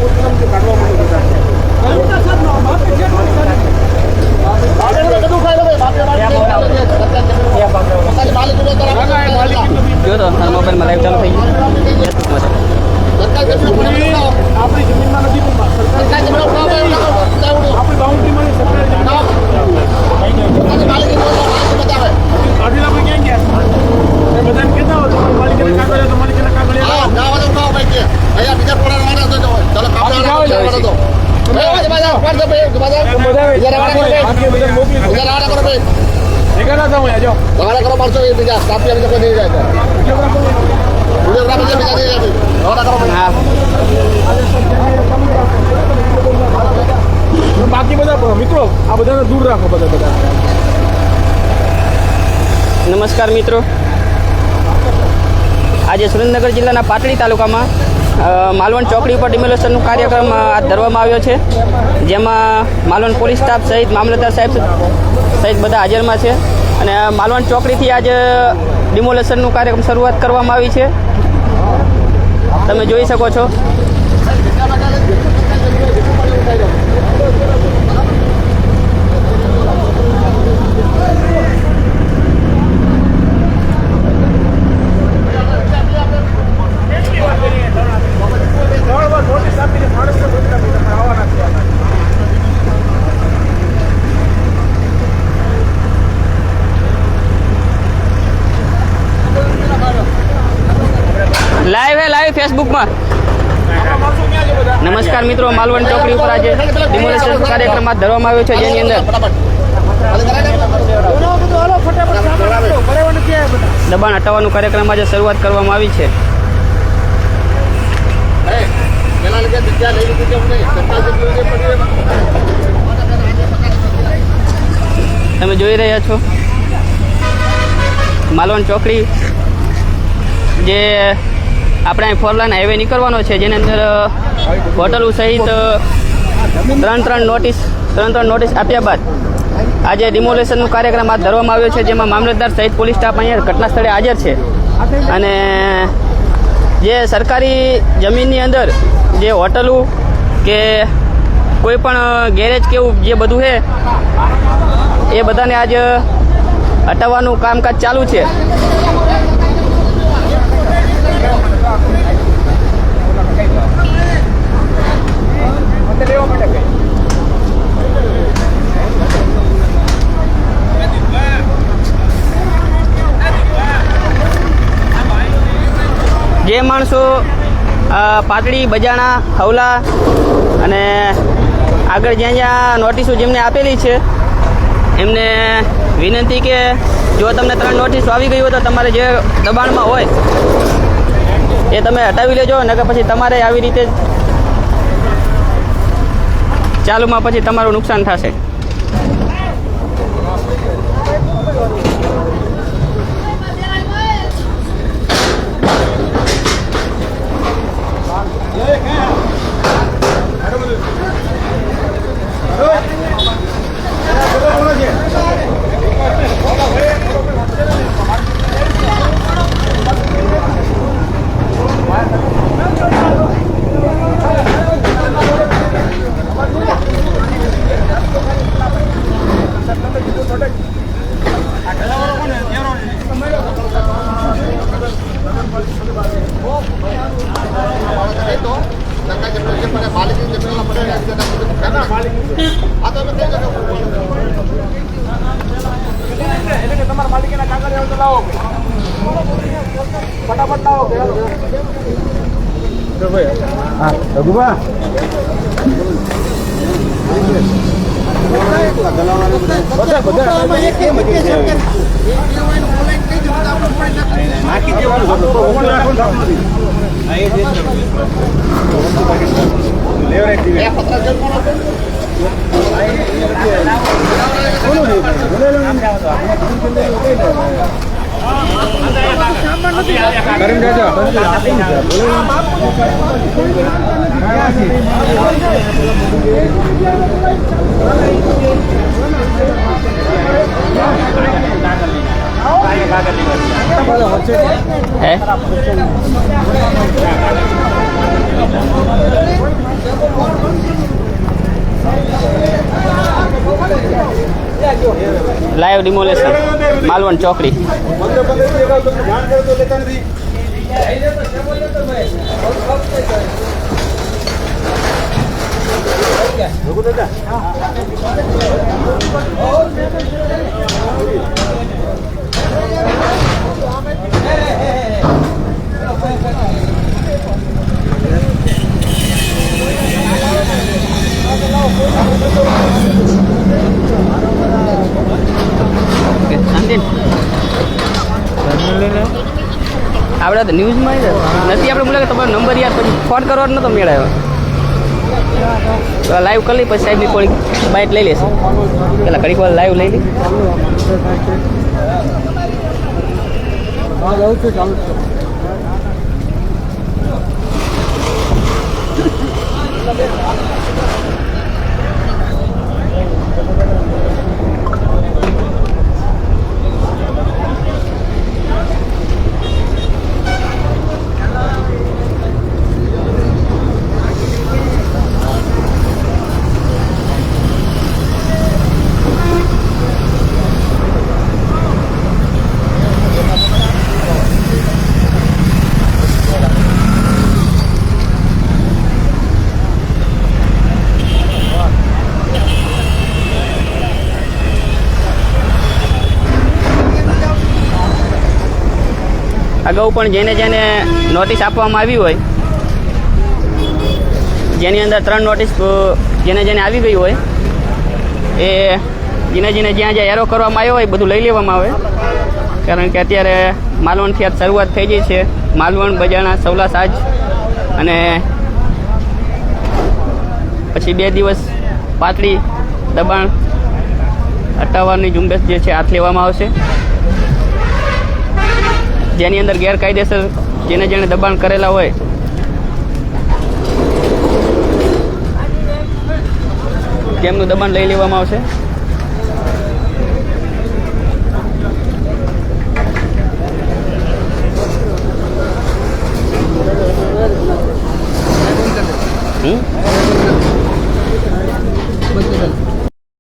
જો તો મોબાઈલમાં લાઈવ ચાલુ થઈ ગયું. આપણી જમીનમાં નથી આપણી બાઉન્ડ્રીમાં બાકી બધા મિત્રો આ બધાને દૂર રાખો. બધા નમસ્કાર મિત્રો, આજે સુરેન્દ્રનગર જિલ્લાના પાટડી તાલુકામાં માલવણ ચોકડી ઉપર ડિમોલેશનનો કાર્યક્રમ હાથ ધરવામાં આવ્યો છે, જેમાં માલવણ પોલીસ સ્ટાફ સહિત મામલતદાર સાહેબ સહિત બધા હાજરમાં છે. અને માલવણ ચોકડીથી આજે ડિમોલેશનનું કાર્યક્રમ શરૂઆત કરવામાં આવી છે, તમે જોઈ શકો છો. લાઈવ ફેસબુકમાં. નમસ્કાર મિત્રો, માલવણ ચોકડી ઉપર આજે ડિમોલેશન કાર્યક્રમ હાથ ધરવામાં આવ્યો છે, જેની અંદર દબાણ હટાવવાનું કાર્યક્રમ આજે શરૂઆત કરવામાં આવી છે. તમે જોઈ રહ્યા છો માલવણ ચોકડી, જે આપણે અહીં 4 લાઇન હાઈવે નીકળવાનો છે, જેની અંદર હોટલો સહિત ત્રણ નોટિસ આપ્યા બાદ આજે ડિમોલેશનનો કાર્યક્રમ હાથ ધરવામાં આવ્યો છે, જેમાં મામલતદાર સહિત પોલીસ સ્ટાફ અહીંયા ઘટના સ્થળે હાજર છે. અને જે સરકારી જમીનની અંદર જે હોટલો કે કોઈ પણ ગેરેજ કે એવું જે બધું છે એ બધાને આજ હટાવવાનું કામકાજ ચાલુ છે. જે માણસો પાટડી, બજાણા, હવલા અને આગળ જ્યાં જ્યાં નોટિસો જેમને આપેલી છે એમને વિનંતી કે જો તમને 3 નોટિસો આવી ગઈ હોય તો તમારે જે દબાણમાં હોય એ તમે હટાવી લેજો, નકર પછી તમારે આવી રીતે ચાલુમાં પછી તમારું નુકસાન થશે. લાઈવ ડિમોલેશન માલવણ ચોકડી. આપણે તો ન્યૂઝમાં નથી આપણે બોલે કે તમારો નંબર યાર પછી ફોન કરવાનો નતો મેળવ્યો. લાઈવ કરી લઈ પછી સાહેબની કોઈ બાઇટ લઈ લેશે. પેલા ઘડીક વાર લાઈવ લઈ લી. અગાઉ પણ જેને જેને નોટિસ આપવામાં આવી હોય, જેની અંદર 3 નોટિસ જેને જેને આવી ગઈ હોય એ જેને જેને જ્યાં જ્યાં એરો કરવામાં આવ્યો હોય બધું લઈ લેવામાં આવે. કારણ કે અત્યારે માલવણથી આ શરૂઆત થઈ ગઈ છે. માલવણ, બજાણા, સવલા, સાજ અને પછી 2 દિવસ પાતળી દબાણ હટાવવાની ઝુંબેશ જે છે હાથ લેવામાં આવશે. જેની અંદર ગેરકાયદેસર જેને જેને દબાણ કરેલા હોય તેમનું દબાણ લઈ લેવામાં આવશે.